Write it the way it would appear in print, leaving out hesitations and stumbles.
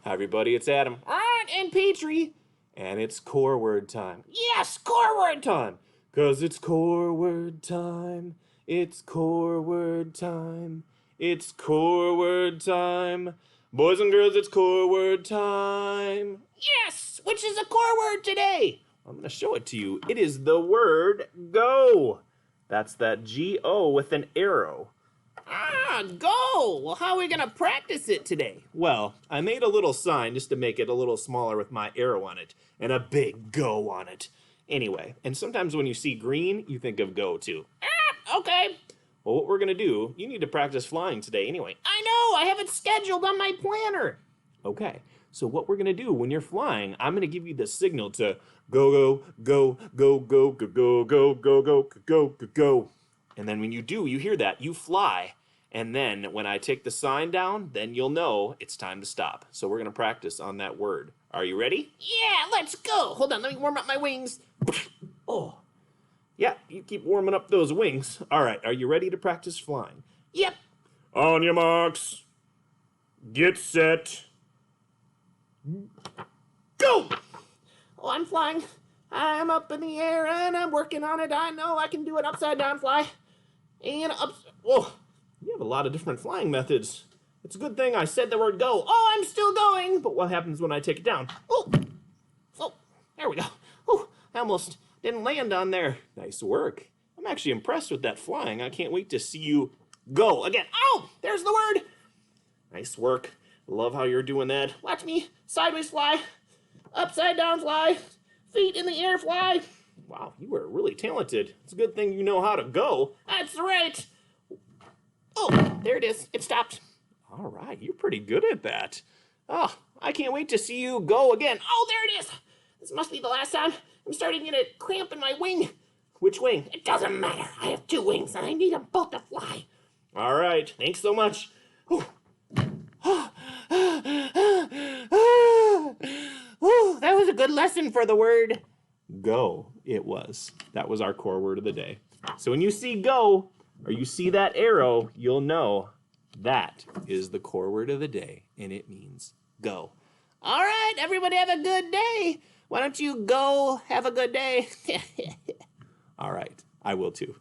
Hi everybody, it's Adam. And Petri. And it's core word time. Yes, core word time! 'Cause it's core word time. It's core word time. It's core word time. Boys and girls, it's core word time. Yes! Which is a core word today? I'm gonna show it to you. It is the word go. That's that G-O with an arrow. Go! Well, how are we gonna practice it today? Well, I made a little sign just to make it a little smaller with my arrow on it, and a big go on it. Anyway, and sometimes when you see green, you think of go too. Okay. Well, what we're gonna do, you need to practice flying today anyway. I know, I have it scheduled on my planner. Okay, so what we're gonna do when you're flying, I'm gonna give you the signal to go, go, go, go, go, go, go, go, go, go, go, go, go. And then when you do, you hear that, you fly. And then when I take the sign down, then you'll know it's time to stop. So we're gonna practice on that word. Are you ready? Yeah, let's go. Hold on, let me warm up my wings. Oh, yeah, you keep warming up those wings. All right, are you ready to practice flying? Yep. On your marks, get set, go! Oh, I'm flying. I'm up in the air and I'm working on it. I know I can do an upside down fly. And whoa, you have a lot of different flying methods. It's a good thing I said the word go. Oh, I'm still going. But what happens when I take it down? Oh, there we go. Oh, I almost didn't land on there. Nice work. I'm actually impressed with that flying. I can't wait to see you go again. Oh, there's the word. Nice work. Love how you're doing that. Watch me sideways fly, upside down fly, feet in the air fly. Wow, you are really talented. It's a good thing you know how to go. That's right. Oh, there it is. It stopped. All right, you're pretty good at that. Oh, I can't wait to see you go again. Oh, there it is. This must be the last time. I'm starting to get a cramp in my wing. Which wing? It doesn't matter. I have two wings and I need them both to fly. All right, thanks so much. Ooh, that was a good lesson for the word go. It was. That was our core word of the day. So when you see go, or you see that arrow, you'll know that is the core word of the day, and it means go. All right, everybody have a good day. Why don't you go have a good day? All right, I will too.